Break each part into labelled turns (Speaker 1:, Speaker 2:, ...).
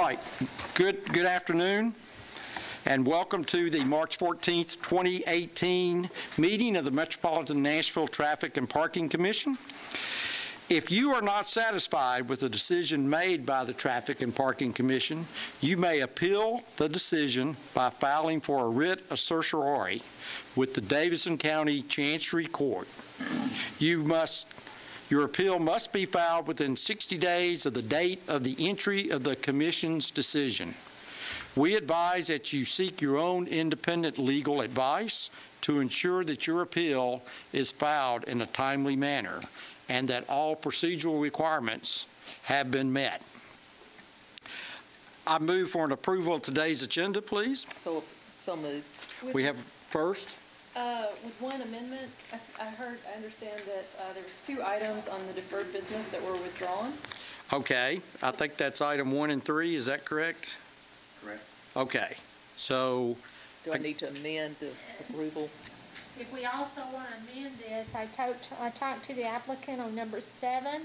Speaker 1: right, good afternoon, and welcome to the March 14th, 2018 meeting of the Metropolitan Nashville Traffic and Parking Commission. If you are not satisfied with the decision made by the Traffic and Parking Commission, you may appeal the decision by filing for a writ of certiorari with the Davidson County Chancery Court. Your appeal must be filed within 60 days of the date of the entry of the Commission's decision. We advise that you seek your own independent legal advice to ensure that your appeal is filed in a timely manner and that all procedural requirements have been met. I move for an approval of today's agenda, please.
Speaker 2: So moved.
Speaker 1: We have first.
Speaker 3: With one amendment, I understand that there was 2 items on the deferred business that were withdrawn.
Speaker 1: Okay, I think that's item 1 and 3. Is that correct?
Speaker 4: Correct.
Speaker 1: Okay, so.
Speaker 2: Do I need to amend the approval?
Speaker 5: If we also want to amend this, I talked to the applicant on number 7,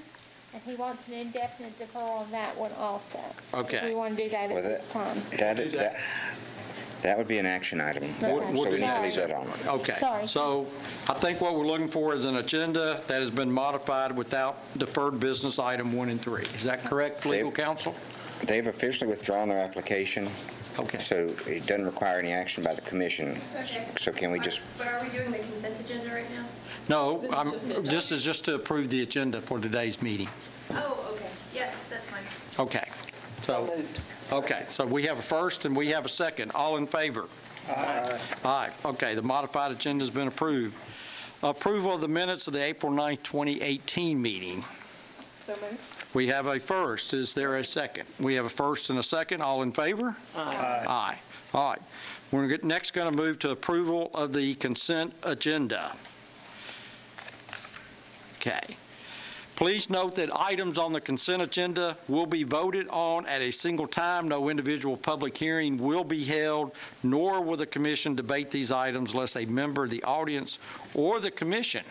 Speaker 5: and he wants an indefinite deferral on that one also.
Speaker 1: Okay.
Speaker 5: If we want to do that at this time.
Speaker 4: That would be an action item.
Speaker 5: Okay.
Speaker 4: So we need to leave that on.
Speaker 1: Okay.
Speaker 5: Sorry.
Speaker 1: So I think what we're looking for is an agenda that has been modified without deferred business item 1 and 3. Is that correct, legal counsel?
Speaker 4: They've officially withdrawn their application.
Speaker 1: Okay.
Speaker 4: So it doesn't require any action by the commission.
Speaker 6: Okay.
Speaker 4: So can we just?
Speaker 6: But are we doing the consent agenda right now?
Speaker 1: No, this is just to approve the agenda for today's meeting.
Speaker 6: Oh, okay. Yes, that's fine.
Speaker 1: Okay.
Speaker 2: So moved.
Speaker 1: Okay, so we have a first and we have a second. All in favor?
Speaker 4: Aye.
Speaker 1: Aye. Okay, the modified agenda has been approved. Approval of the minutes of the April 9th, 2018 meeting.
Speaker 3: So moved.
Speaker 1: We have a first. Is there a second? We have a first and a second. All in favor?
Speaker 2: Aye.
Speaker 1: Aye. All right. We're next going to move to approval of the consent agenda. Okay. Please note that items on the consent agenda will be voted on at a single time. No individual public hearing will be held, nor will the commission debate these items unless a member of the audience or the commission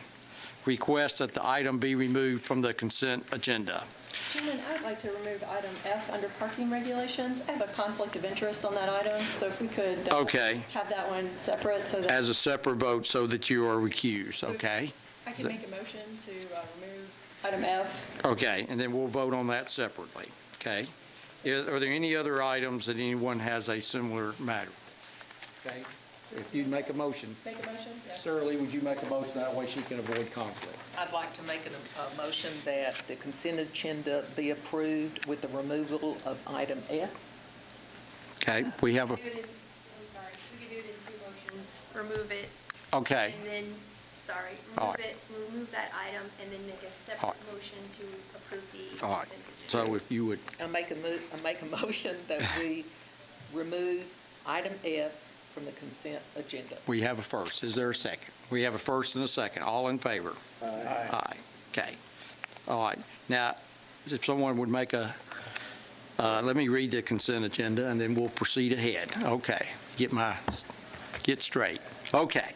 Speaker 1: requests that the item be removed from the consent agenda.
Speaker 3: Chairman, I would like to remove item F under parking regulations. I have a conflict of interest on that item, so if we could have that one separate. So that
Speaker 1: as a separate vote so that you are recused, okay?
Speaker 3: I can make a motion to remove item F.
Speaker 1: Okay, and then we'll vote on that separately, okay? Are there any other items that anyone has a similar matter? Okay, if you make a motion.
Speaker 3: Make a motion? Yes.
Speaker 1: Shirley, would you make a motion? That way she can avoid conflict.
Speaker 2: I'd like to make a motion that the consent agenda be approved with the removal of item F.
Speaker 1: Okay, we have a.
Speaker 6: I'm sorry. We could do it in 2 motions. Remove it.
Speaker 1: Okay.
Speaker 6: And then, remove that item, and then make a separate motion to approve the
Speaker 1: All right.
Speaker 6: consent agenda.
Speaker 1: So if you would.
Speaker 2: I make a motion that we remove item F from the consent agenda.
Speaker 1: We have a first. Is there a second? We have a first and a second. All in favor?
Speaker 4: Aye.
Speaker 1: Aye. Okay. All right. Now, if someone would make a, let me read the consent agenda and then we'll proceed ahead. Okay. Get straight. Okay.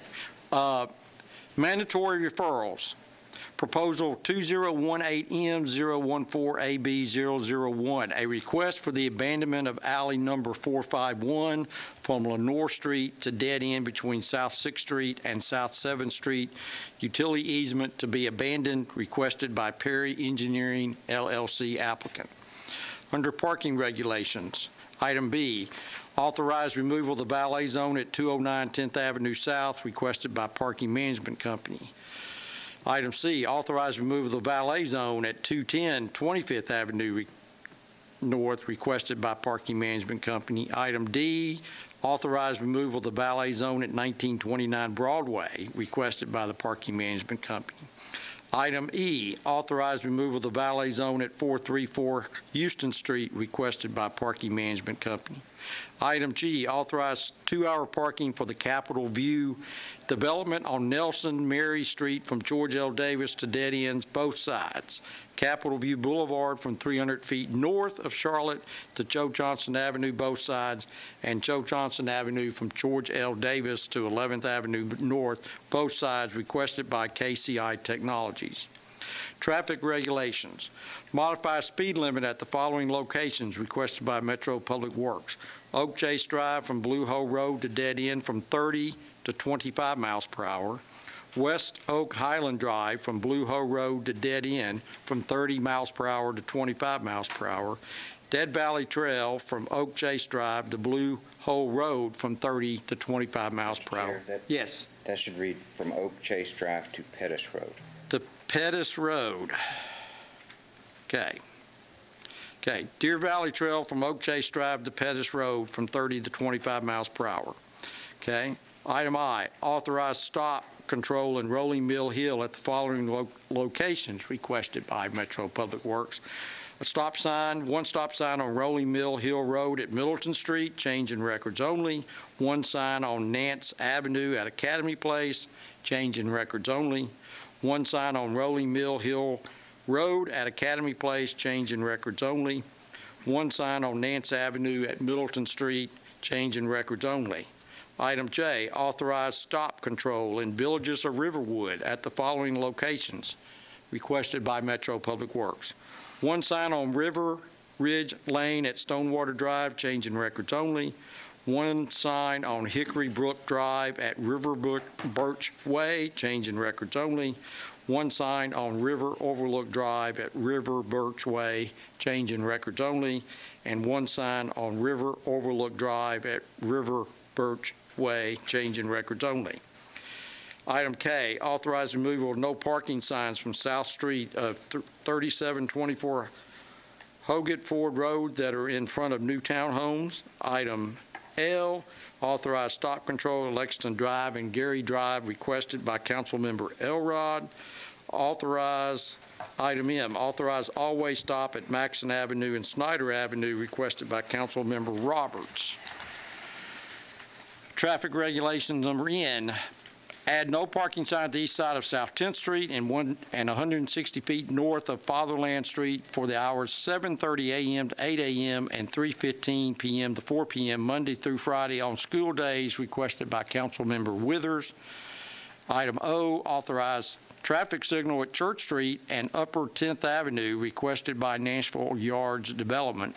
Speaker 1: Mandatory referrals. Proposal 2018M014AB001, a request for the abandonment of alley number 451 from Lenore Street to dead end between South 6th Street and South 7th Street. Utility easement to be abandoned, requested by Perry Engineering LLC applicant. Under parking regulations, item B, authorized removal of the valet zone at 209 10th Avenue South, requested by Parking Management Company. Item C, authorized removal of the valet zone at 210 25th Avenue North, requested by Parking Management Company. Item D, authorized removal of the valet zone at 1929 Broadway, requested by the Parking Management Company. Item E, authorized removal of the valet zone at 434 Houston Street, requested by Parking Management Company. Item G, authorized 2-hour parking for the Capitol View development on Nelson Mary Street from George L. Davis to dead ends both sides. Capitol View Boulevard from 300 feet north of Charlotte to Joe Johnson Avenue both sides, and Joe Johnson Avenue from George L. Davis to 11th Avenue North both sides, requested by KCI Technologies. Traffic regulations. Modify speed limit at the following locations requested by Metro Public Works. Oak Chase Drive from Blue Hole Road to dead end from 30 to 25 miles per hour. West Oak Highland Drive from Blue Hole Road to dead end from 30 miles per hour to 25 miles per hour. Dead Valley Trail from Oak Chase Drive to Blue Hole Road from 30 to 25 miles per hour.
Speaker 4: Chair,
Speaker 1: Yes,
Speaker 4: that should read from Oak Chase Drive to Pettis Road.
Speaker 1: to Pettis Road. Okay. Okay, Deer Valley Trail from Oak Chase Drive to Pettis Road from 30 to 25 miles per hour. Okay. Item I, authorize stop control in Rolling Mill Hill at the following locations requested by Metro Public Works. A stop sign, one stop sign on Rolling Mill Hill Road at Middleton Street, change in records only. One sign on Nance Avenue at Academy Place, change in records only. One sign on Rolling Mill Hill Road at Academy Place, change in records only. One sign on Nance Avenue at Middleton Street, change in records only. Item J, authorize stop control in Villages of Riverwood at the following locations requested by Metro Public Works. One sign on River Ridge Lane at Stonewater Drive, change in records only. One sign on Hickory Brook Drive at River Birch Way, change in records only. One sign on River Overlook Drive at River Birch Way, change in records only. And one sign on River Overlook Drive at River Birch Way, change in records only. Item K, authorize removal of no parking signs from South Street of 3724 Hoggett Ford Road that are in front of new townhomes. Item L, authorize stop control at Lexington Drive and Gary Drive requested by Councilmember Elrod. Item M, authorize all-way stop at Maxon Avenue and Snyder Avenue requested by Councilmember Roberts. Traffic regulations number N, add no parking sign at the east side of South 10th Street and 160 feet north of Fatherland Street for the hours 7:30 a.m. to 8 a.m. and 3:15 p.m. to 4 p.m. Monday through Friday on school days requested by Councilmember Withers. Item O, authorize traffic signal at Church Street and Upper 10th Avenue requested by Nashville Yards Development.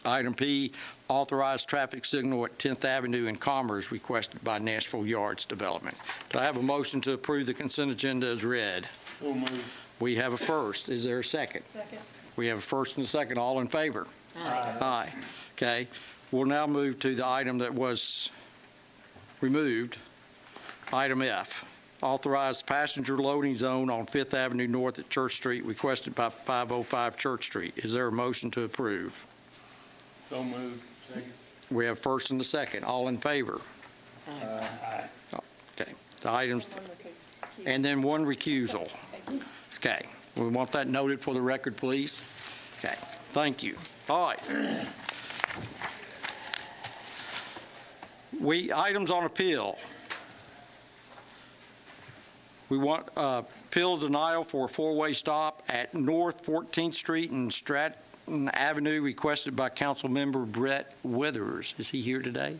Speaker 1: Item P, authorized traffic signal at 10th Avenue and Commerce requested by Nashville Yards Development. Do I have a motion to approve the consent agenda as read?
Speaker 7: So moved.
Speaker 1: We have a first. Is there a second?
Speaker 3: Second.
Speaker 1: We have a first and a second. All in favor?
Speaker 2: Aye.
Speaker 1: Aye. Okay. We'll now move to the item that was removed. Item F, authorized passenger loading zone on 5th Avenue North at Church Street requested by 505 Church Street. Is there a motion to approve?
Speaker 7: So moved. Second.
Speaker 1: We have first and a second. All in favor?
Speaker 7: Aye.
Speaker 1: Okay. The items, and then one recusal. Okay. We want that noted for the record, please. Okay. Thank you. All right. Items on appeal. We want appeal denial for a four-way stop at North 14th Street and Stratton Avenue requested by Councilmember Brett Withers. Is he here today?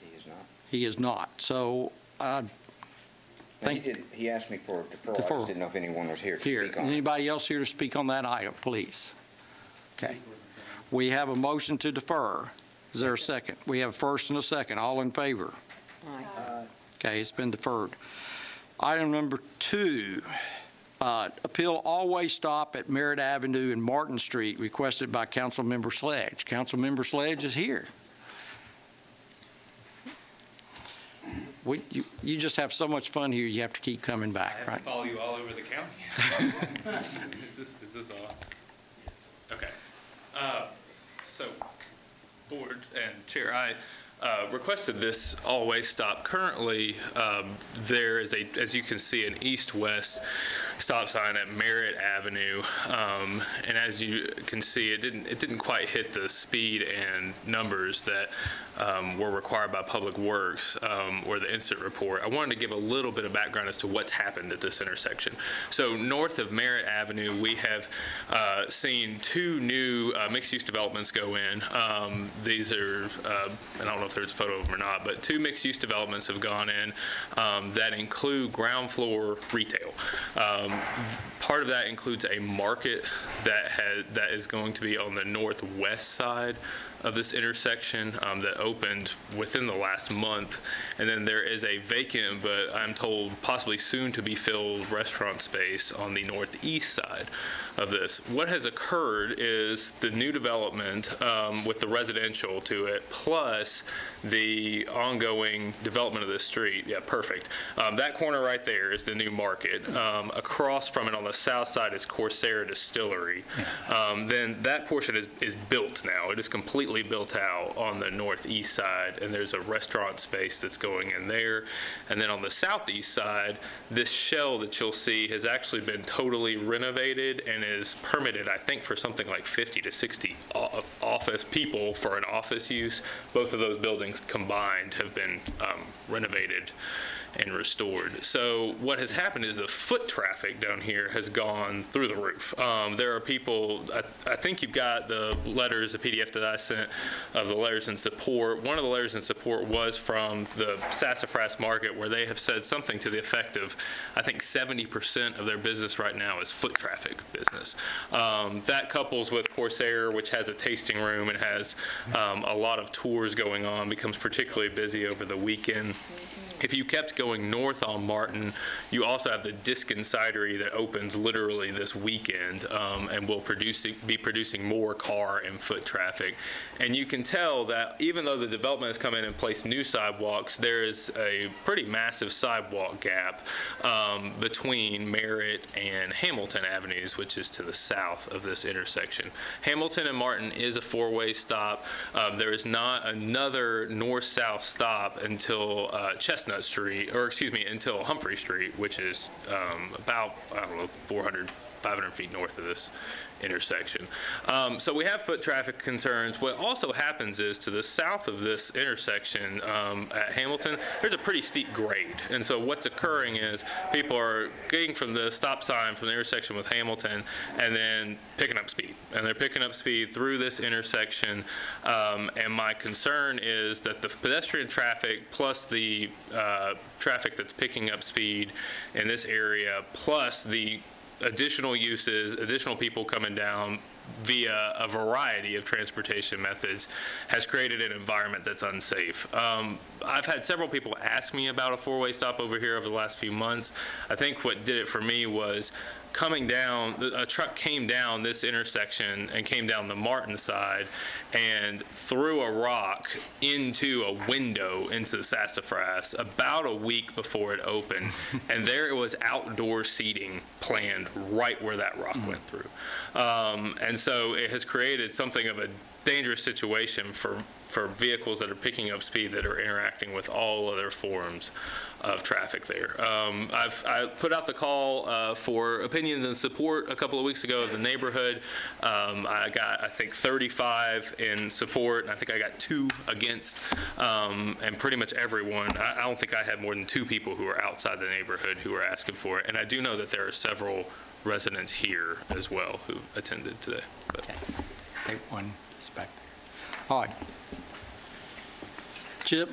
Speaker 4: He is not.
Speaker 1: He is not. So
Speaker 4: He asked me for deferral. I
Speaker 1: Deferral.
Speaker 4: just didn't know if anyone was here to speak on it.
Speaker 1: Anybody else here to speak on that item, please? Okay. We have a motion to defer. Is there a second? We have a first and a second. All in favor?
Speaker 2: Aye.
Speaker 1: Okay, it's been deferred. Item number 2, appeal all-way stop at Merritt Avenue and Martin Street requested by Councilmember Sledge. Councilmember Sledge is here. You just have so much fun here, you have to keep coming back,
Speaker 8: I
Speaker 1: right?
Speaker 8: have to follow you all over the county. Is this all? Okay. So, Board and Chair, I requested this all-way stop. Currently, there is as you can see, an east-west stop sign at Merritt Avenue, and as you can see, it didn't quite hit the speed and numbers that were required by Public Works, or the incident report, I wanted to give a little bit of background as to what's happened at this intersection. So north of Merritt Avenue, we have seen two new mixed-use developments go in. These are, I don't know if there's a photo of them or not, but two mixed-use developments have gone in that include ground floor retail. Part of that includes a market that is going to be on the northwest side of this intersection that opened within the last month. And then there is a vacant, but I'm told possibly soon to be filled restaurant space on the northeast side of this. What has occurred is the new development with the residential to it, plus the ongoing development of this street. Yeah, perfect. That corner right there is the new market. Across from it on the south side is Corsair Distillery. Then that portion is built now. It is completely built out on the northeast side, and there's a restaurant space that's going in there. And then on the southeast side, this shell that you'll see has actually been totally renovated and is permitted, I think, for something like 50 to 60 office people for an office use. Both of those buildings combined have been renovated and restored. So what has happened is the foot traffic down here has gone through the roof. There are people, I think you've got the letters, the PDF that I sent of the letters in support. One of the letters in support was from the Sassafras Market, where they have said something to the effect of, I think 70% of their business right now is foot traffic business. That couples with Corsair, which has a tasting room and has a lot of tours going on, becomes particularly busy over the weekend. If you kept going north on Martin, you also have the Diskin Cidery that opens literally this weekend and will be producing more car and foot traffic. And you can tell that even though the development has come in and placed new sidewalks, there is a pretty massive sidewalk gap between Merritt and Hamilton Avenues, which is to the south of this intersection. Hamilton and Martin is a four-way stop. There is not another north-south stop until Chestnut Street, or excuse me, until Humphrey Street, which is about, I don't know, 500 feet north of this intersection. So we have foot traffic concerns. What also happens is to the south of this intersection at Hamilton, there's a pretty steep grade. And so what's occurring is people are getting from the stop sign from the intersection with Hamilton and then picking up speed. And they're picking up speed through this intersection. And my concern is that the pedestrian traffic plus the traffic that's picking up speed in this area, plus the additional uses, additional people coming down via a variety of transportation methods, has created an environment that's unsafe. I've had several people ask me about a four-way stop over here over the last few months. I think what did it for me was coming down, a truck came down this intersection and came down the Martin side and threw a rock into a window into the Sassafras about a week before it opened. And there it was outdoor seating planned right where that rock went through. And so it has created something of a dangerous situation for vehicles that are picking up speed that are interacting with all other forms of traffic there. I put out the call for opinions and support a couple of weeks ago of the neighborhood. I got, I think, 35 in support, and I think I got 2 against, and pretty much everyone. I don't think I had more than 2 people who are outside the neighborhood who were asking for it, and I do know that there are several residents here as well who attended today. But.
Speaker 1: Okay. Take one back there. All right. Chip?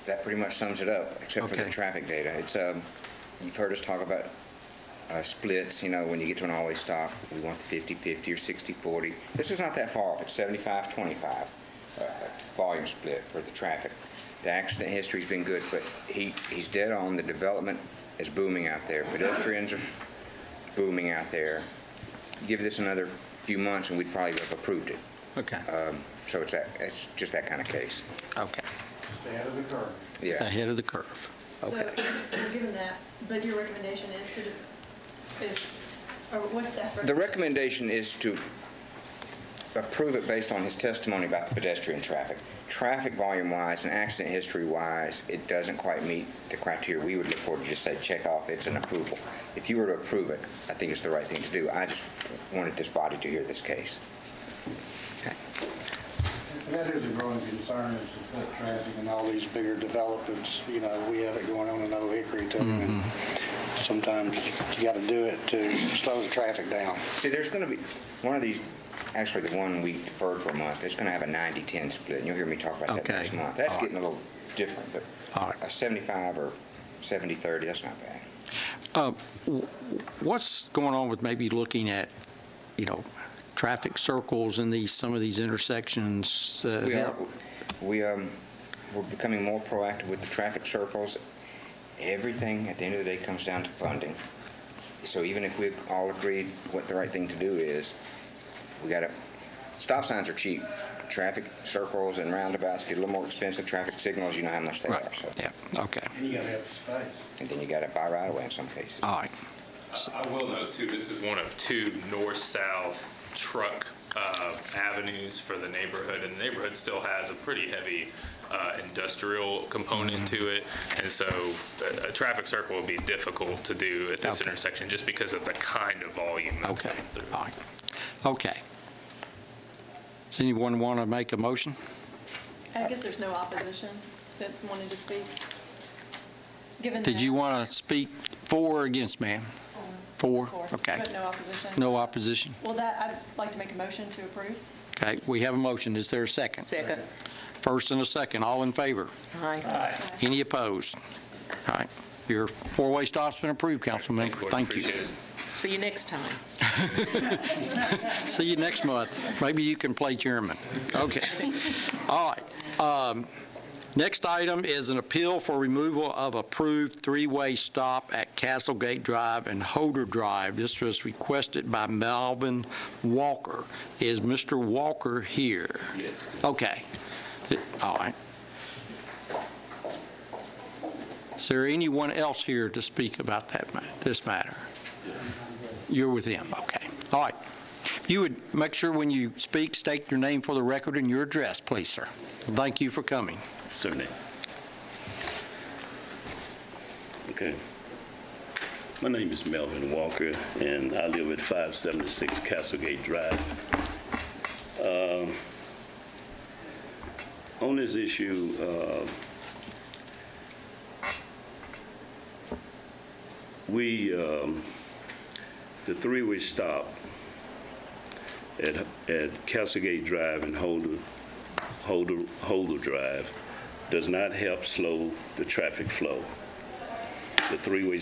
Speaker 4: That pretty much sums it up, except for the traffic data. It's you've heard us talk about splits. You know, when you get to an all-way stop, we want the 50-50 or 60-40. This is not that far off. It's 75-25 volume split for the traffic. The accident history's been good, but he's dead on. The development is booming out there. Pedestrians are booming out there. Give this another few months and we'd probably have approved it.
Speaker 1: Okay.
Speaker 4: So it's just that kind of case.
Speaker 1: Okay.
Speaker 7: Ahead of the curve.
Speaker 4: Yeah.
Speaker 1: Ahead of the curve. Okay.
Speaker 3: So, given that, but your recommendation or what's that?
Speaker 4: The recommendation is to approve it based on his testimony about the pedestrian traffic. Traffic volume-wise and accident history-wise, it doesn't quite meet the criteria we would look for to just say check off it's an approval. If you were to approve it, I think it's the right thing to do. I just wanted this body to hear this case.
Speaker 1: Okay.
Speaker 9: That is a growing concern, is the foot traffic and all these bigger developments. You know, we have it going on in Old Hickory too, and sometimes you got to do it to slow the traffic down.
Speaker 4: See, there's going to be one of these, actually the one we deferred for a month, it's going to have a 90-10 split, and you'll hear me talk about that next month. That's getting a little different, but a 75 or 70-30, that's not bad.
Speaker 1: What's going on with maybe looking at, traffic circles in some of these intersections?
Speaker 4: We're becoming more proactive with the traffic circles. Everything at the end of the day comes down to funding. So even if we all agreed what the right thing to do is, stop signs are cheap. Traffic circles and roundabouts get a little more expensive. Traffic signals, you know how much they are. So.
Speaker 1: Yeah, okay.
Speaker 9: And you got to have space.
Speaker 4: And then you got to buy right away in some cases.
Speaker 1: All right.
Speaker 8: I will note, too, this is one of 2 north-south truck avenues for the neighborhood, and the neighborhood still has a pretty heavy industrial component to it, and so a traffic circle would be difficult to do at this intersection just because of the kind of volume that's coming through.
Speaker 1: All right. Okay. Does anyone want to make a motion?
Speaker 3: I guess there's no opposition that's wanting to speak.
Speaker 1: Did you want to speak for or against, ma'am? For? Okay.
Speaker 3: But no opposition?
Speaker 1: No opposition?
Speaker 3: Well, I'd like to make a motion to approve.
Speaker 1: Okay, we have a motion. Is there a second?
Speaker 2: Second.
Speaker 1: First and a second. All in favor?
Speaker 2: Aye.
Speaker 1: Any opposed? All right. Your 4-way stop's been approved, council member. Thank you.
Speaker 2: See you next time.
Speaker 1: See you next month. Maybe you can play chairman. Okay. All right. Next item is an appeal for removal of approved 3-way stop at Castlegate Drive and Holder Drive. This was requested by Melvin Walker. Is Mr. Walker here? Yes. Okay. All right. Is there anyone else here to speak about this matter? You're with him. Okay. All right. If you would make sure when you speak, state your name for the record and your address, please, sir. Thank you for coming.
Speaker 10: Certainly. Okay. My name is Melvin Walker, and I live at 576 Castlegate Drive. On this issue, the 3-way stop at Castlegate Drive and Holder Drive does not help slow the traffic flow. The 3-way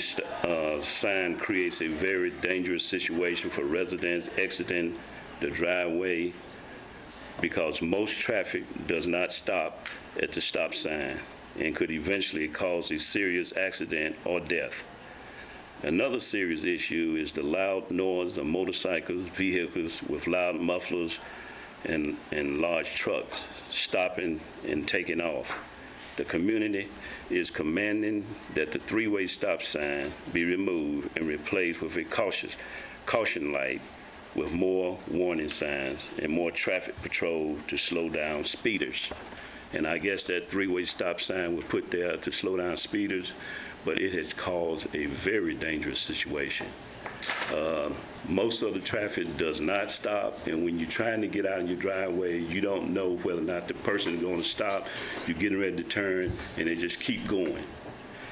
Speaker 10: sign creates a very dangerous situation for residents exiting the driveway because most traffic does not stop at the stop sign and could eventually cause a serious accident or death. Another serious issue is the loud noise of motorcycles, vehicles with loud mufflers, and large trucks stopping and taking off. The community is commanding that the 3-way stop sign be removed and replaced with a caution light with more warning signs and more traffic patrol to slow down speeders. And I guess that 3-way stop sign was put there to slow down speeders, but it has caused a very dangerous situation. Most of the traffic does not stop, and when you're trying to get out in your driveway, you don't know whether or not the person is going to stop. You're getting ready to turn, and they just keep going.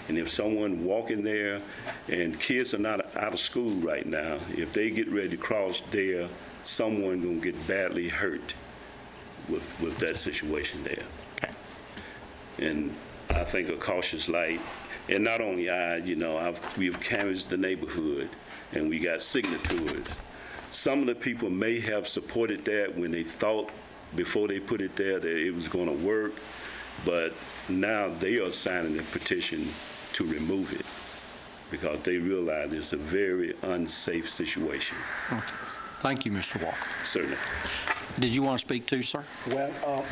Speaker 10: And if someone walking there, and kids are not out of school right now, if they get ready to cross there, someone going to get badly hurt with that situation there.
Speaker 1: Okay.
Speaker 10: And I think a cautious light, and not only we've canvassed the neighborhood, and we got signatories. Some of the people may have supported that when they thought before they put it there that it was going to work, but now they are signing a petition to remove it because they realize it's a very unsafe situation.
Speaker 1: Okay. Thank you, Mr. Walker.
Speaker 10: Certainly.
Speaker 1: Did you want to speak too, sir?
Speaker 9: Well,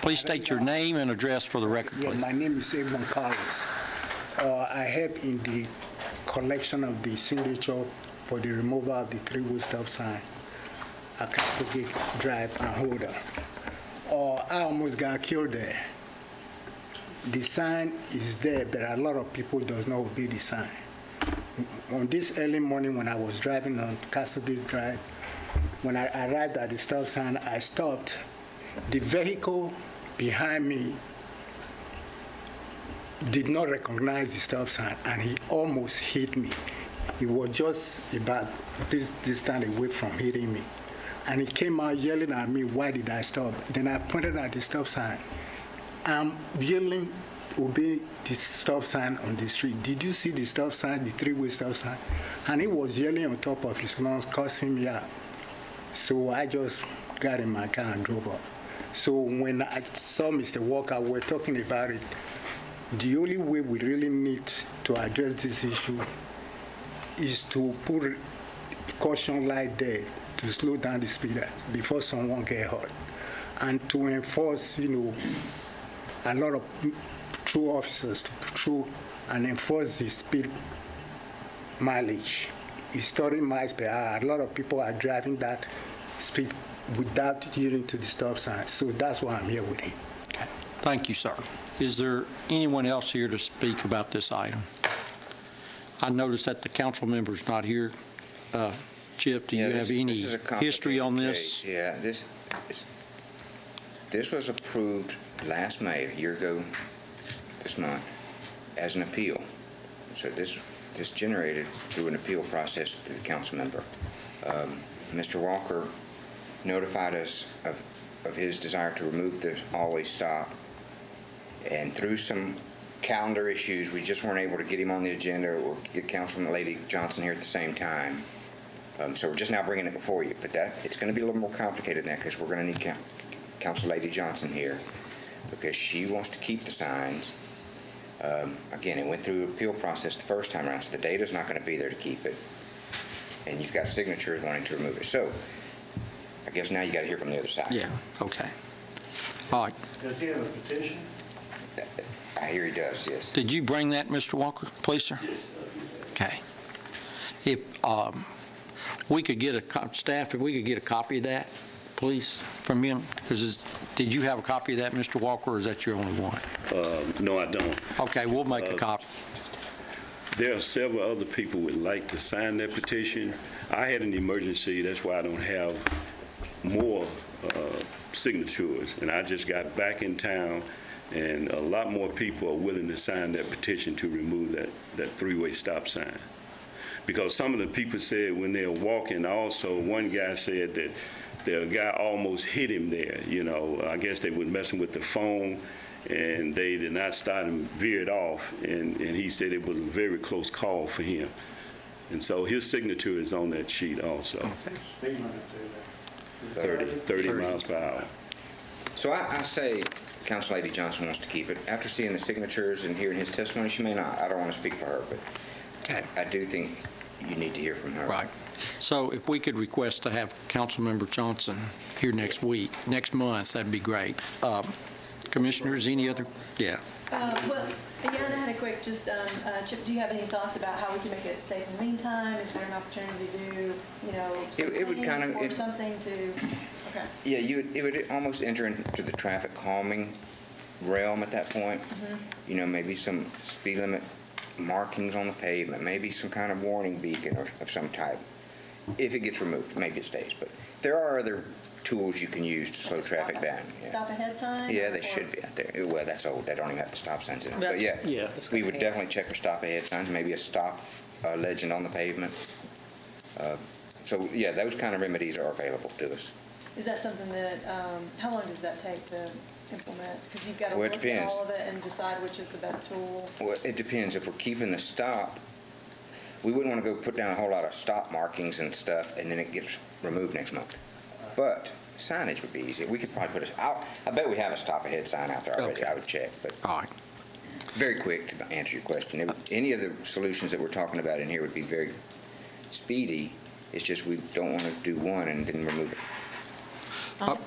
Speaker 1: please state your name and address for the record, please.
Speaker 9: Yeah, my name is Edmond Carlos. I help in the collection of the signature for the removal of the 3-way stop sign at Castlegate Drive and Holder. I almost got killed there. The sign is there, but a lot of people does not obey the sign. On this early morning when I was driving on Castlegate Drive, when I arrived at the stop sign, I stopped The vehicle behind me did not recognize the stop sign, and he almost hit me. He was just about this distance away from hitting me. And he came out yelling at me, why did I stop? Then I pointed at the stop sign. I'm yelling, obey the stop sign on the street. Did you see the stop sign, the three-way stop sign? And he was yelling on top of his lungs, cursing me out. So I just got in my car and drove up. So when I saw Mr. Walker, we were talking about it. The only way we really need to address this issue is to put a caution light there to slow down the speed before someone gets hurt, and to enforce, a lot of true officers to patrol and enforce the speed mileage. It's 30 miles per hour. A lot of people are driving that speed without adhering to the stop sign. So that's why I'm here with him.
Speaker 1: Okay. Thank you, sir. Is there anyone else here to speak about this item? I noticed that the council member's not here. Chip, do you have any history on this?
Speaker 4: Case. Yeah, this was approved last May, a year ago this month, as an appeal. So this generated through an appeal process to the council member. Mr. Walker notified us of his desire to remove the always stop, and through some calendar issues, we just weren't able to get him on the agenda or get Councilman Lady Johnson here at the same time. So we're just now bringing it before you, but it's going to be a little more complicated than that, because we're going to need Council Lady Johnson here, because she wants to keep the signs. Again, it went through an appeal process the first time around, so the data's not going to be there to keep it, and you've got signatures wanting to remove it. So I guess now you got to hear from the other side.
Speaker 1: Yeah, okay. All right.
Speaker 7: Does he have a petition?
Speaker 4: I hear he does, yes.
Speaker 1: Did you bring that, Mr. Walker, please, sir?
Speaker 7: Yes.
Speaker 1: Okay. If we could get staff, if we could get a copy of that, please, from him? Did you have a copy of that, Mr. Walker, or is that your only one?
Speaker 10: No, I don't.
Speaker 1: Okay, we'll make a copy.
Speaker 10: There are several other people who would like to sign that petition. I had an emergency, that's why I don't have more signatures, and I just got back in town, and a lot more people are willing to sign that petition to remove that three-way stop sign. Because some of the people said when they're walking, also one guy said that the guy almost hit him there. I guess they were messing with the phone, and they did not start and veered off, and he said it was a very close call for him. And so his signature is on that sheet also.
Speaker 1: Okay.
Speaker 10: 30 miles per hour.
Speaker 4: So I say Council Lady Johnson wants to keep it. After seeing the signatures and hearing his testimony, she may not. I don't want to speak for her, but
Speaker 1: Okay.
Speaker 4: I do think you need to hear from her.
Speaker 1: Right. So if we could request to have Councilmember Johnson here next month, that'd be great. Commissioners, any other? Yeah.
Speaker 3: Well, yeah, and I had a quick, Chip, do you have any thoughts about how we can make it safe in the meantime? Is there an opportunity to do,
Speaker 4: It would kind of,
Speaker 3: or something to, okay.
Speaker 4: Yeah, it would almost enter into the traffic calming realm at that point.
Speaker 3: Mm-hmm.
Speaker 4: Maybe some speed limit markings on the pavement, maybe some kind of warning beacon of some type. If it gets removed, maybe it stays. But there are other tools you can use to slow traffic down. Yeah.
Speaker 3: Stop ahead sign?
Speaker 4: Yeah, they should be out there. Well, that's old. They don't even have the stop signs in it. But
Speaker 2: Yeah,
Speaker 4: we would definitely check for stop ahead signs, maybe a stop legend on the pavement. So, yeah, those kind of remedies are available to us.
Speaker 3: Is that something that, how long does that take to implement? Because you've got to
Speaker 4: Well, it
Speaker 3: look at
Speaker 4: depends.
Speaker 3: all of it and decide which is the best tool.
Speaker 4: Well, it depends. If we're keeping the stop, we wouldn't want to go put down a whole lot of stop markings and stuff, and then it gets removed next month. But signage would be easy. We could probably put I bet we have a stop ahead sign out there already.
Speaker 1: Okay.
Speaker 4: I would check, but
Speaker 1: All right.
Speaker 4: very quick to answer your question. Any of the solutions that we're talking about in here would be very speedy. It's just we don't want to do one and then remove it.
Speaker 2: I had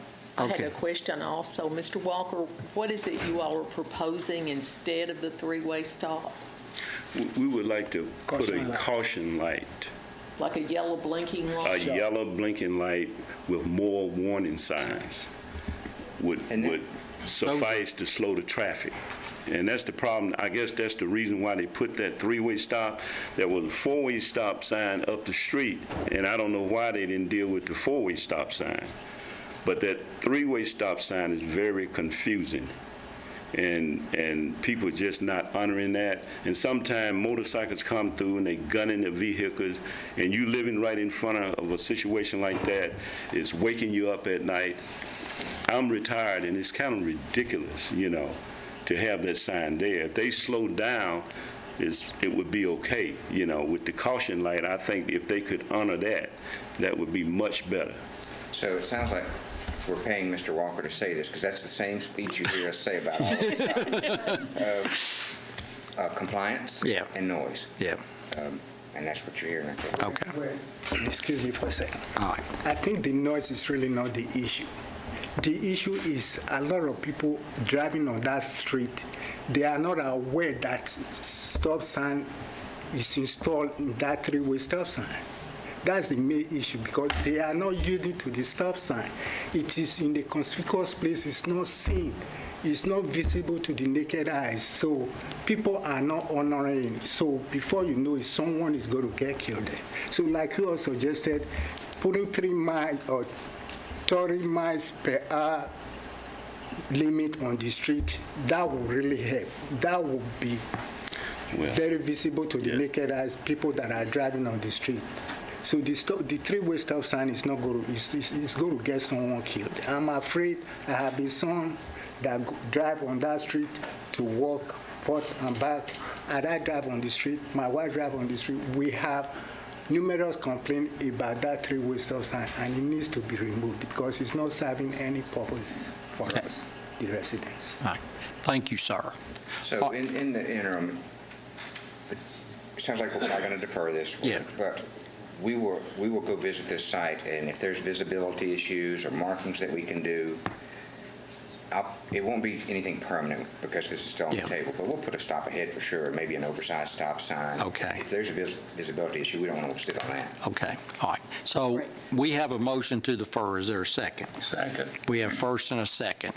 Speaker 1: Okay.
Speaker 2: a question also. Mr. Walker, what is it you all are proposing instead of the three-way stop?
Speaker 10: We would like to put
Speaker 9: Caution
Speaker 10: a
Speaker 9: light.
Speaker 10: caution light,
Speaker 2: Like a yellow blinking light?
Speaker 10: a yellow blinking light with more warning signs would suffice to slow the traffic. And that's the problem. I guess that's the reason why they put that three-way stop. There was a four-way stop sign up the street, and I don't know why they didn't deal with the four-way stop sign. But that three-way stop sign is very confusing. And people just not honoring that. And sometimes motorcycles come through and they gun in their vehicles, and you living right in front of a situation like that is waking you up at night. I'm retired, and it's kind of ridiculous, you know, to have that sign there. If they slow down, it would be okay, you know. With the caution light, I think if they could honor that, that would be much better.
Speaker 4: So it sounds like we're paying Mr. Walker to say this, because that's the same speech you hear us say about all this stuff. Compliance and noise.
Speaker 1: Yeah.
Speaker 4: And that's what you're hearing right there.
Speaker 1: Okay.
Speaker 9: Well, excuse me for a second.
Speaker 1: All right.
Speaker 9: I think the noise is really not the issue. The issue is a lot of people driving on that street, they are not aware that stop sign is installed in that three-way stop sign. That's the main issue, because they are not yielding to the stop sign. It is in the conspicuous place, it's not seen, it's not visible to the naked eyes. So people are not honoring it. So before you know it, someone is going to get killed there. So like you all suggested, putting 3 miles or 30 miles per hour limit on the street, that will really help. That will be very visible to the naked eyes, people that are driving on the street. So the three-way stop sign is not going to, it's going to get someone killed. I'm afraid I have been some that drive on that street to walk forth and back. And I drive on the street, my wife drives on the street. We have numerous complaints about that three-way stop sign, and it needs to be removed because it's not serving any purposes for us, the residents.
Speaker 1: All right. Thank you, sir.
Speaker 4: So in the interim, it sounds like we're not going to defer this.
Speaker 1: Yeah.
Speaker 4: But we will go visit this site, and if there's visibility issues or markings that we can do, it won't be anything permanent because this is still on the table, but we'll put a stop ahead for sure, maybe an oversized stop sign.
Speaker 1: Okay.
Speaker 4: If there's a visibility issue, we don't want to sit on that.
Speaker 1: Okay. All right. So we have a motion to defer. Is there a second?
Speaker 7: Second.
Speaker 1: We have first and a second.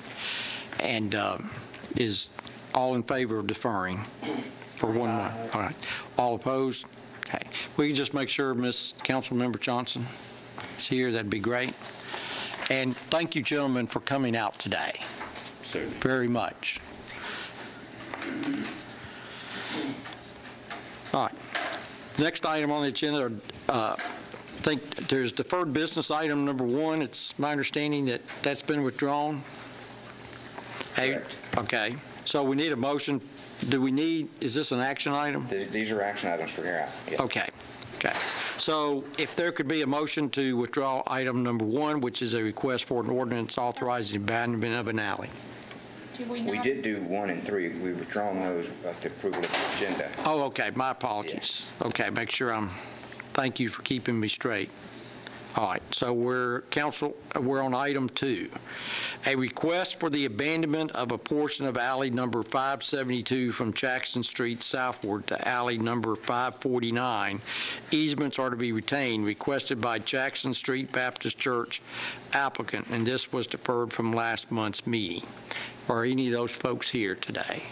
Speaker 1: And is all in favor of deferring for 1 month? All right. All opposed? Okay. We can just make sure Ms. Councilmember Johnson is here. That'd be great. And thank you, gentlemen, for coming out today.
Speaker 10: Certainly.
Speaker 1: Very much. All right. Next item on the agenda, I think there's deferred business item number 1. It's my understanding that that's been withdrawn.
Speaker 4: Correct.
Speaker 1: Okay. So we need a motion. Is this an action item?
Speaker 4: These are action items for here out. Yeah.
Speaker 1: Okay. Okay. So if there could be a motion to withdraw item number 1, which is a request for an ordinance authorizing abandonment of an alley.
Speaker 4: We did do 1 and 3. We've withdrawn those at the approval of the agenda.
Speaker 1: Oh, okay. My apologies. Okay. Make sure thank you for keeping me straight. All right. So we're on item 2. A request for the abandonment of a portion of alley number 572 from Jackson Street southward to alley number 549. Easements are to be retained, requested by Jackson Street Baptist Church applicant, and this was deferred from last month's meeting. Are any of those folks here today?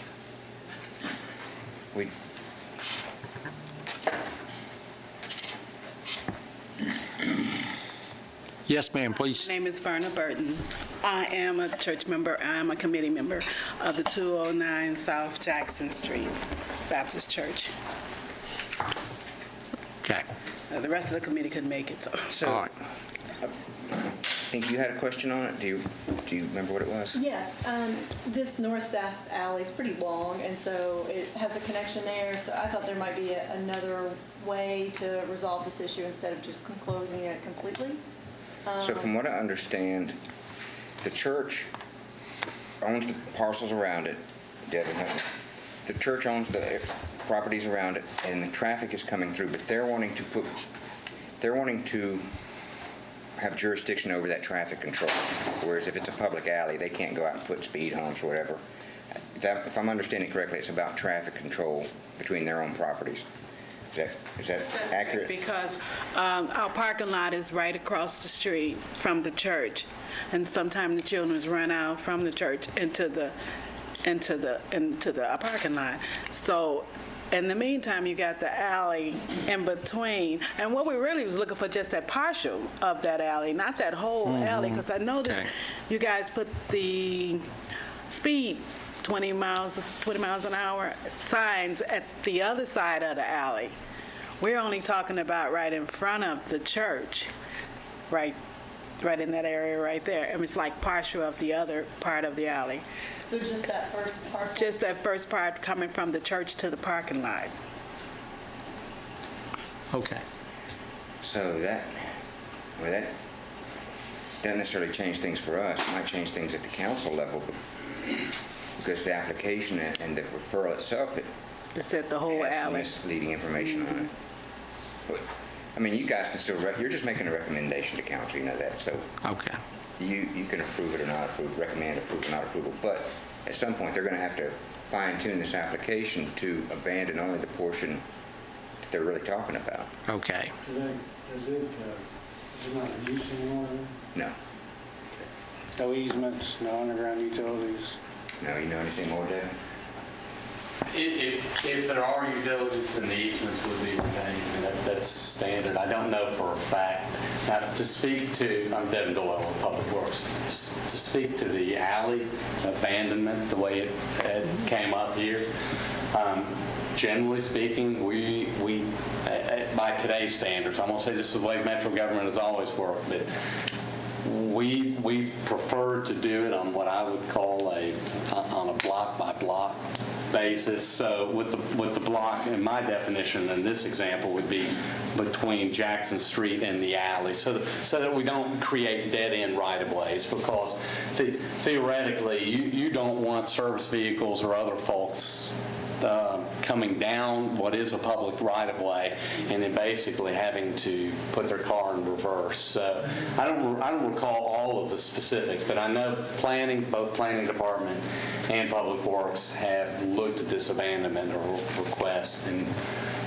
Speaker 1: Yes, ma'am, please.
Speaker 11: My name is Verna Burton. I am a church member. I am a committee member of the 209 South Jackson Street Baptist Church.
Speaker 1: Okay.
Speaker 11: The rest of the committee couldn't make it, so.
Speaker 1: All right.
Speaker 4: I think you had a question on it. Do you remember what it was?
Speaker 3: Yes, this north-south alley is pretty long, and so it has a connection there, so I thought there might be another way to resolve this issue instead of just closing it completely.
Speaker 4: So from what I understand, the church owns the parcels around it. The church owns the properties around it, and the traffic is coming through, but they're wanting to have jurisdiction over that traffic control. Whereas if it's a public alley, they can't go out and put speed humps or whatever. If I'm understanding correctly, it's about traffic control between their own properties. Is that accurate?
Speaker 11: Because our parking lot is right across the street from the church, and sometimes the children run out from the church into the parking lot. So In the meantime, you got the alley in between. And what we really was looking for just that partial of that alley, not that whole alley, because I noticed you guys put the speed 20 miles an hour signs at the other side of the alley. We're only talking about right in front of the church, right in that area right there. And it's like partial of the other part of the alley.
Speaker 3: So just that first parcel?
Speaker 11: Just that first part coming from the church to the parking lot.
Speaker 1: Okay.
Speaker 4: So that doesn't necessarily change things for us. It might change things at the council level, because the application and the referral itself, it
Speaker 11: It said the whole
Speaker 4: has some
Speaker 11: alley.
Speaker 4: misleading information on it. But, I mean, you guys can still, you're just making a recommendation to council, you know that, so
Speaker 1: Okay.
Speaker 4: you can approve it or not approve, recommend approval or not approval, but at some point, they're going to have to fine-tune this application to abandon only the portion that they're really talking about.
Speaker 1: Okay.
Speaker 9: Is it not a use anymore?
Speaker 4: No.
Speaker 9: No easements, no underground utilities?
Speaker 4: No, you know anything more, Devin?
Speaker 12: If there are utilities, then the easements would be retained, and that's standard. I don't know for a fact. Now, to speak to, I'm Devin Doyle with Public Works, to speak to the alley abandonment, the way it came up here, generally speaking, we by today's standards, I'm going to say this is the way Metro government has always worked, but we prefer to do it on what I would call on a block-by-block basis. So with the block, in my definition, in this example, would be between Jackson Street and the alley, so that we don't create dead-end right-of-ways, because theoretically, you don't want service vehicles or other folks coming down what is a public right-of-way and then basically having to put their car in reverse. So I don't recall all of the specifics, but I know both planning department and Public Works have looked at this abandonment or request, and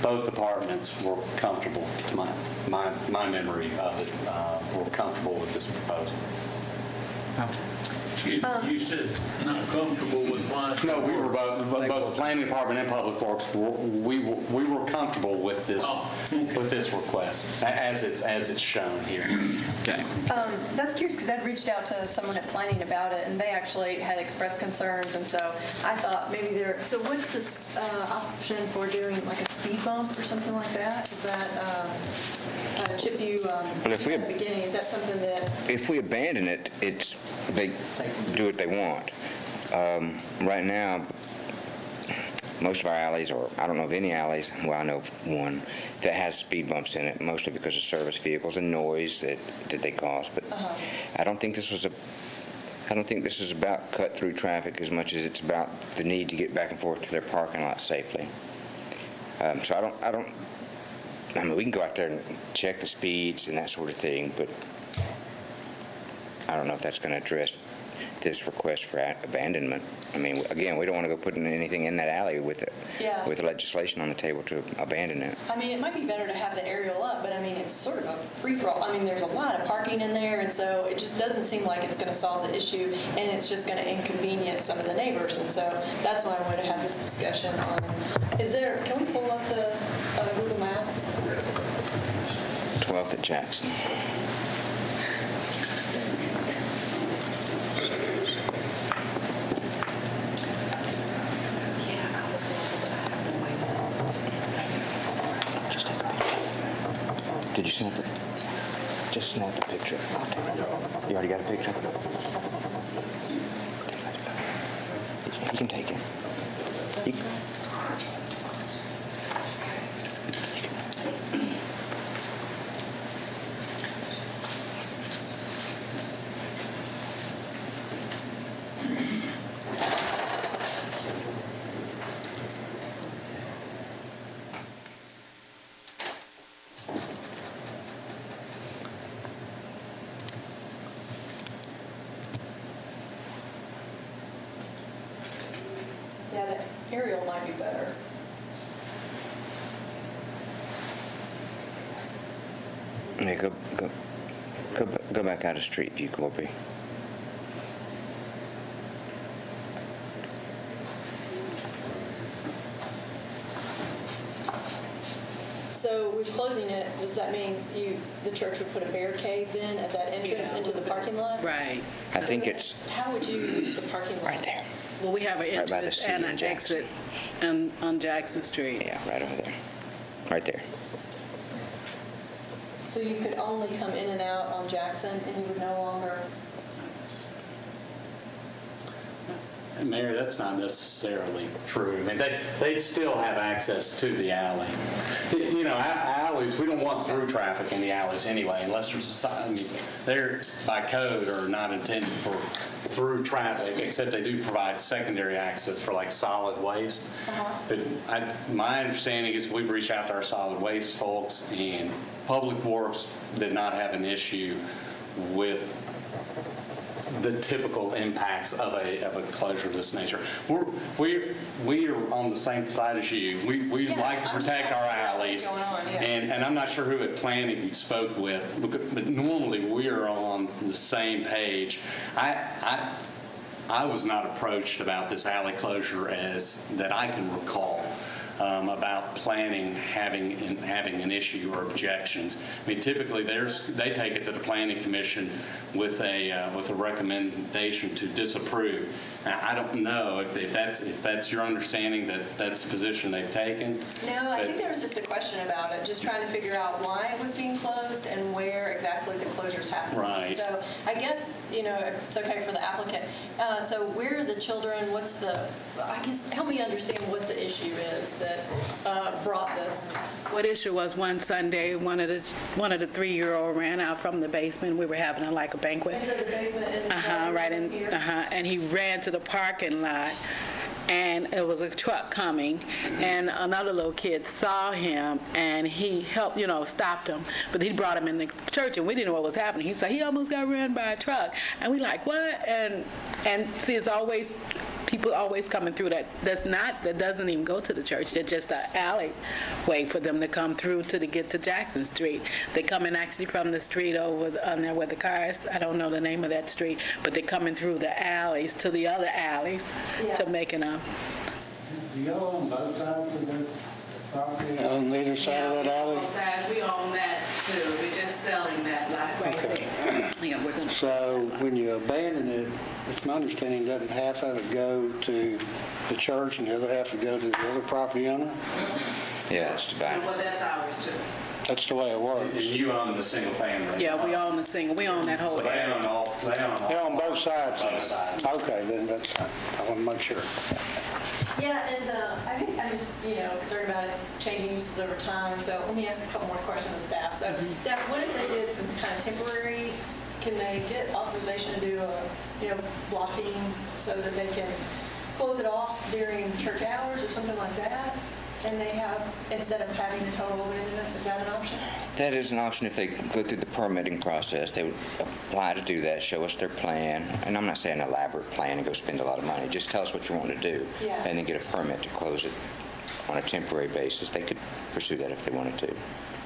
Speaker 12: both departments were comfortable, to my memory of it, were comfortable with this proposal.
Speaker 7: You said not comfortable with why?
Speaker 12: No, we were both the planning department and Public Works. We were comfortable with this with this request as it's shown here.
Speaker 1: Okay.
Speaker 3: That's curious, because I'd reached out to someone at planning about it, and they actually had expressed concerns, and so I thought maybe so what's this option for doing like a speed bump or something like that? Is that chip you at the beginning? Is that something that...
Speaker 4: If we abandon it, they do what they want. Right now, most of our alleys, or I don't know of any alleys, well, I know of one, that has speed bumps in it, mostly because of service vehicles and noise that they cause. But I don't think this is about cut-through traffic as much as it's about the need to get back and forth to their parking lot safely. So I mean, we can go out there and check the speeds and that sort of thing, but I don't know if that's going to address this request for abandonment. I mean, again, we don't want to go putting anything in that alley with legislation on the table to abandon it.
Speaker 3: I mean, it might be better to have the aerial up, but I mean, it's sort of a free-for-all. I mean, there's a lot of parking in there, and so it just doesn't seem like it's going to solve the issue, and it's just going to inconvenience some of the neighbors, and so that's why I wanted to have this discussion on, can we pull up the Google Maps?
Speaker 4: 12th at Jackson. Did you snap it? Just snap a picture. You already got a picture? You can take it.
Speaker 3: Yeah, the aerial might be better.
Speaker 4: Yeah, go back out of Street View, Corby.
Speaker 3: closing it, does that mean the church would put a barricade then at that entrance into the parking lot?
Speaker 11: Right.
Speaker 4: I think it's
Speaker 3: How would you use the parking lot?
Speaker 4: right there.
Speaker 11: Well, we have an
Speaker 4: Right by the
Speaker 11: entrance
Speaker 4: C
Speaker 11: and
Speaker 4: on
Speaker 11: an
Speaker 4: Jackson.
Speaker 11: exit on Jackson Street.
Speaker 4: Yeah, right over there. Right there.
Speaker 3: So you could only come in and out on Jackson, and you would no longer...
Speaker 12: And Mayor, that's not necessarily true. I mean, they still have access to the alley. You know, alleys, we don't want through traffic in the alleys anyway, unless there's a sign. I mean, they're by code are not intended for through traffic, except they do provide secondary access for like solid waste. But my understanding is we've reached out to our solid waste folks, and Public Works did not have an issue with the typical impacts of a closure of this nature. We are on the same side as you. We like to protect our alleys, and I'm not sure who at planning you spoke with, but normally we are on the same page. I was not approached about this alley closure as that I can recall. About planning having an issue or objections. I mean, typically they take it to the Planning Commission with a recommendation to disapprove. Now, I don't know if that's your understanding that that's the position they've taken.
Speaker 3: No, I think there was just a question about it, just trying to figure out why it was being closed and where exactly the closures happened.
Speaker 12: Right.
Speaker 3: So I guess, if it's okay for the applicant. So where are the children? I guess, help me understand what the issue is that brought this.
Speaker 11: What issue was one Sunday, one of the 3-year-old ran out from the basement. We were having a banquet.
Speaker 3: Into the basement and
Speaker 11: right in
Speaker 3: here?
Speaker 11: And he ran to the parking lot, and it was a truck coming, and another little kid saw him, and he helped, stopped him, but he brought him in the church, and we didn't know what was happening. He said he almost got run by a truck, and we like, what? And see, it's always people always coming through that doesn't even go to the church. They're just an alleyway for them to come through to get to Jackson Street. They come in actually from the street over on there where the cars, I don't know the name of that street, but they're coming through the alleys to the other alleys to making a...
Speaker 9: Do y'all own both sides of the property? On either side of that alley?
Speaker 11: Both sides. We own that too. We're just selling that lot right there. Yeah, we're gonna
Speaker 9: So when you abandon it, it's my understanding, doesn't half of it go to the church and the other half would go to the other property owner?
Speaker 4: Yeah, it's divided.
Speaker 11: Well, that's ours too.
Speaker 9: That's the way it works.
Speaker 12: And you own the single family.
Speaker 11: Yeah, we own the single. We own that whole
Speaker 12: So they
Speaker 11: area.
Speaker 12: own all.
Speaker 9: They own both sides?
Speaker 12: Both sides.
Speaker 9: Okay, then that's fine. I want to make sure.
Speaker 3: Yeah, and I think I'm just, concerned about it changing uses over time. So let me ask a couple more questions of staff. So staff, what if they did some kind of temporary, can they get authorization to do blocking so that they can close it off during church hours or something like that? And they have, instead of having a total abandonment, is that an option?
Speaker 4: That is an option if they go through the permitting process. They would apply to do that, show us their plan. And I'm not saying an elaborate plan and go spend a lot of money. Just tell us what you want to do.
Speaker 3: Yeah.
Speaker 4: And then get a permit to close it on a temporary basis. They could pursue that if they wanted to.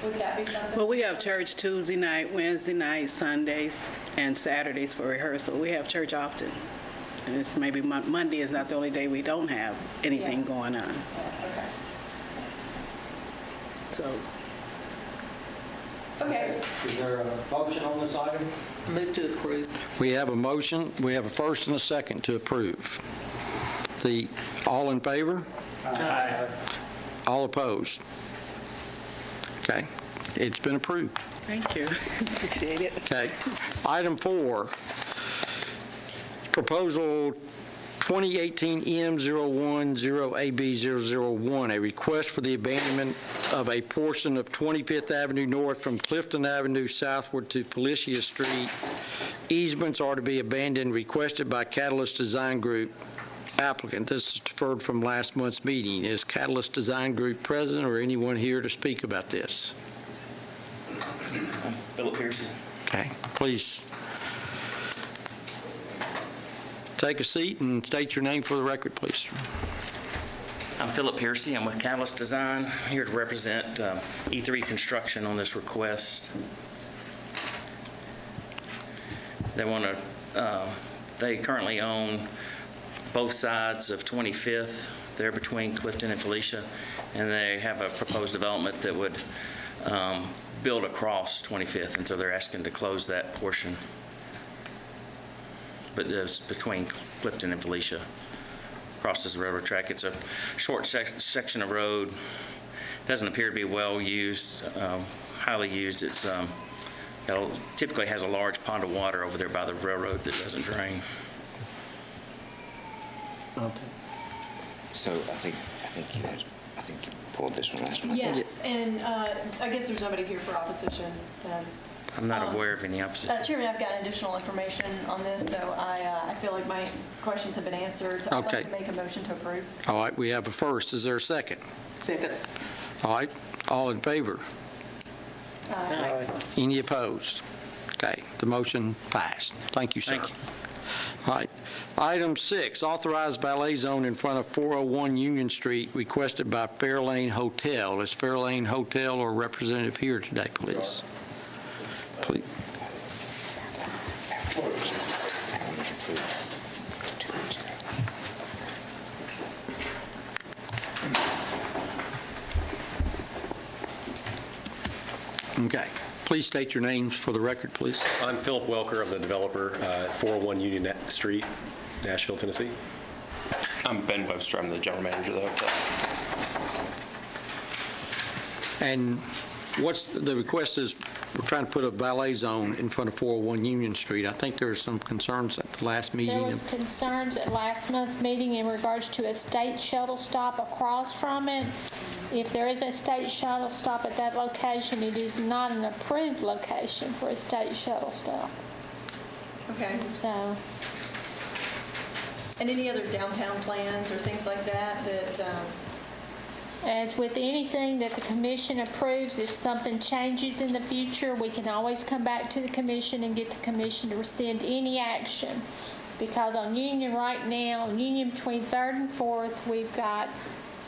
Speaker 3: Would that be something?
Speaker 11: Well, we have church Tuesday night, Wednesday night, Sundays, and Saturdays for rehearsal. We have church often. And it's maybe Monday is not the only day we don't have anything going on.
Speaker 3: Okay.
Speaker 11: So,
Speaker 3: Okay.
Speaker 13: Is there a motion on this item?
Speaker 2: Move to approve.
Speaker 1: We have a motion. We have a first and a second to approve. All in favor?
Speaker 12: Aye.
Speaker 1: All opposed? Okay. It's been approved.
Speaker 11: thank you. Appreciate it.
Speaker 1: Okay. Item 4, proposal 2018 M010AB001, a request for the abandonment of a portion of 25th Avenue North from Clifton Avenue southward to Felicia Street. Easements are to be abandoned, requested by Catalyst Design Group applicant. This is deferred from last month's meeting. Is Catalyst Design Group present or anyone here to speak about this?
Speaker 14: Philip Pearson.
Speaker 1: Okay, please take a seat and state your name for the record, please.
Speaker 14: I'm Philip Pearson. I'm with Catalyst Design, here to represent E3 Construction on this request. They currently own both sides of 25th, there between Clifton and Felicia, and they have a proposed development that would build across 25th, and so they're asking to close that portion. But it's between Clifton and Felicia, crosses the railroad track. It's a short section of road. Doesn't appear to be well used, highly used. It's typically has a large pond of water over there by the railroad that doesn't drain.
Speaker 4: Okay. So I think you pulled this one last month.
Speaker 3: Yes, and I guess there's nobody here for opposition.
Speaker 14: I'm not aware of any opposition.
Speaker 3: Chairman, I've got additional information on this, so I feel like my questions have been answered. So I'd like to make a motion to approve.
Speaker 1: All right, we have a first. Is there a second?
Speaker 2: Second.
Speaker 1: All right, all in favor?
Speaker 2: Aye.
Speaker 1: Any opposed? Okay, the motion passed. Thank you, sir.
Speaker 14: Thank you.
Speaker 1: All right. Item 6, authorized valet zone in front of 401 Union Street requested by Fairlane Hotel. Is Fairlane Hotel or representative here today, please? Please. Okay. Please state your names for the record, please.
Speaker 15: I'm Philip Welker. I'm the developer at 401 Union Street, Nashville, Tennessee.
Speaker 16: I'm Ben Webster. I'm the general manager of the hotel.
Speaker 1: And what's the request is we're trying to put a valet zone in front of 401 Union Street. I think there were some concerns at the last meeting.
Speaker 5: There was concerns at last month's meeting in regards to a state shuttle stop across from it. If there is a state shuttle stop at that location, it is not an approved location for a state shuttle stop.
Speaker 3: Okay.
Speaker 5: So.
Speaker 3: And any other downtown plans or things like that that?
Speaker 5: As with anything that the commission approves, if something changes in the future, we can always come back to the commission and get the commission to rescind any action. Because on Union right now, on Union between 3rd and 4th, we've got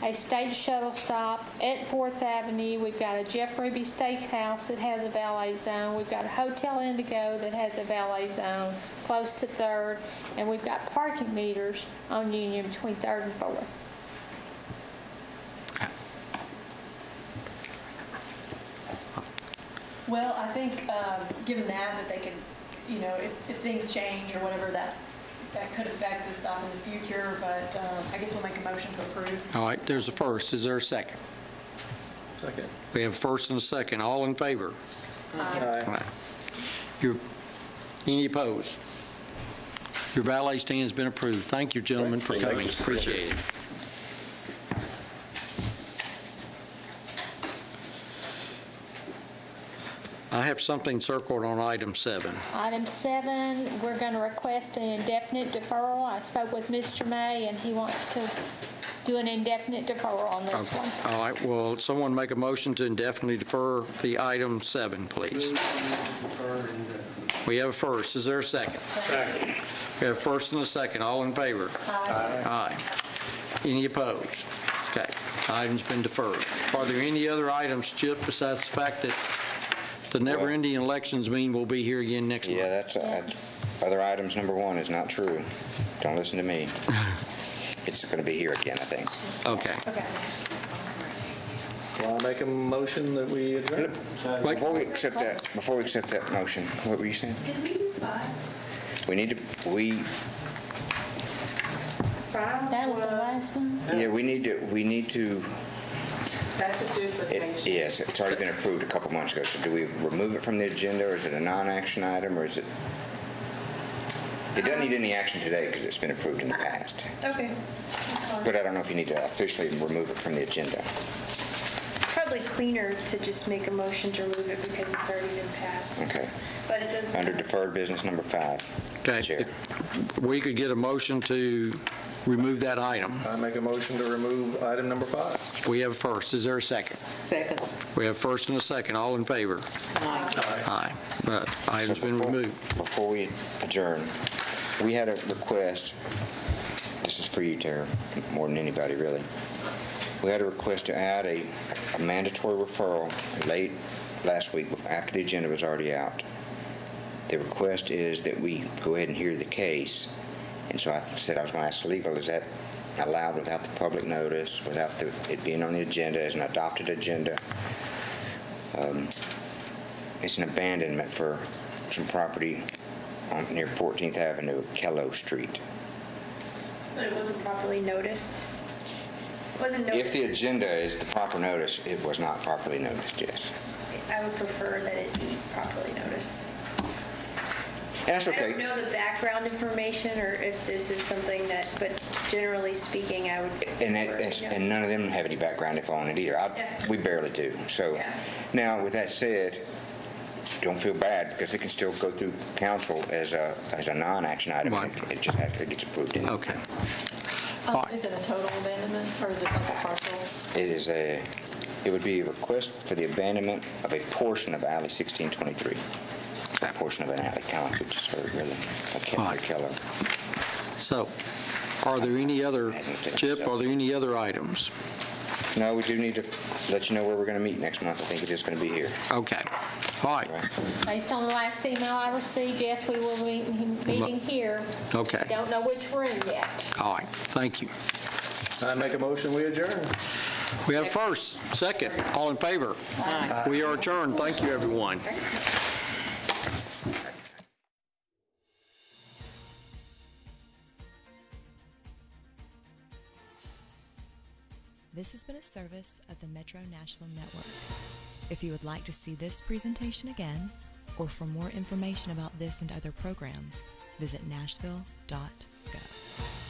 Speaker 5: a state shuttle stop at 4th Avenue. We've got a Jeff Ruby Steakhouse that has a valet zone. We've got a Hotel Indigo that has a valet zone close to 3rd. And we've got parking meters on Union between 3rd and 4th.
Speaker 3: Well, I think given that they can, you know, if things change or whatever, that could affect the stop in the future, but I guess we'll make a motion to approve.
Speaker 1: All right, there's a first. Is there a second?
Speaker 15: Second.
Speaker 1: We have a first and a second. All in favor?
Speaker 2: Aye.
Speaker 1: All right. Any opposed? Your valet stand's been approved. Thank you, gentlemen, for coming. Appreciate it. I have something circled on item 7.
Speaker 5: Item 7, we're going to request an indefinite deferral. I spoke with Mr. May, and he wants to do an indefinite deferral on this one.
Speaker 1: All right, well, someone make a motion to indefinitely defer the item 7, please. We have a first. Is there a second?
Speaker 2: Second.
Speaker 1: We have a first and a second. All in favor?
Speaker 2: Aye.
Speaker 1: Aye. Any opposed? Okay, item's been deferred. Are there any other items, Chip, besides the fact that the never-ending elections mean we'll be here again next month?
Speaker 4: Yeah, that's other items. Number 1 is not true. Don't listen to me. It's going to be here again, I think.
Speaker 1: Okay.
Speaker 3: Okay.
Speaker 15: Well, I make a motion that we adjourn.
Speaker 4: Before we accept that motion, what were you saying?
Speaker 6: Did we do 5?
Speaker 4: We need to,
Speaker 5: That was the last one?
Speaker 4: yeah, we need to,
Speaker 11: That's a duplication.
Speaker 4: yes, it's already been approved a couple months ago, so do we remove it from the agenda, or is it a non-action item, or is it? It doesn't need any action today because it's been approved in the past.
Speaker 3: Okay. That's fine.
Speaker 4: But I don't know if you need to officially remove it from the agenda.
Speaker 6: Probably cleaner to just make a motion to remove it because it's already been passed.
Speaker 4: Okay.
Speaker 6: But it does.
Speaker 4: Under deferred business number 5.
Speaker 1: Okay.
Speaker 4: Chair.
Speaker 1: We could get a motion to remove that item.
Speaker 15: I make a motion to remove item number 5.
Speaker 1: We have a first. Is there a second?
Speaker 2: Second.
Speaker 1: We have a first and a second. All in favor? Aye. Item's been removed.
Speaker 4: Before we adjourn, we had a request. This is for you, Tara, more than anybody, really. We had a request to add a mandatory referral late last week after the agenda was already out. The request is that we go ahead and hear the case. And so I said I was going to ask legal, is that allowed without the public notice, without it being on the agenda as an adopted agenda? It's an abandonment for some property near 14th Avenue, Kello Street.
Speaker 6: But it wasn't properly noticed? Wasn't noticed?
Speaker 4: If the agenda is the proper notice, it was not properly noticed, yes.
Speaker 6: I would prefer that it be properly noticed.
Speaker 4: That's okay.
Speaker 6: I don't know the background information or if this is something that, but generally speaking, I would.
Speaker 4: And none of them have any background info on it either. We barely do. So now, with that said, don't feel bad because it can still go through council as a non-action item.
Speaker 1: Right.
Speaker 4: It just it gets approved.
Speaker 1: Okay.
Speaker 3: Is it a total abandonment or is it like a partial?
Speaker 4: It would be a request for the abandonment of a portion of Alley 1623. A portion of an alley, kind of like we just heard, really. A Keller.
Speaker 1: So, are there any other, Chip, are there any other items?
Speaker 4: No, we do need to let you know where we're going to meet next month. I think it is going to be here.
Speaker 1: Okay. All right.
Speaker 5: Based on the last email I received, yes, we will be meeting here.
Speaker 1: Okay.
Speaker 5: Don't know which room yet.
Speaker 1: All right. Thank you.
Speaker 15: I make a motion, we adjourn.
Speaker 1: We have first, second, all in favor? Aye. We are adjourned. Thank you, everyone.
Speaker 17: This has been a service of the Metro Nashville Network. If you would like to see this presentation again, or for more information about this and other programs, visit nashville.gov.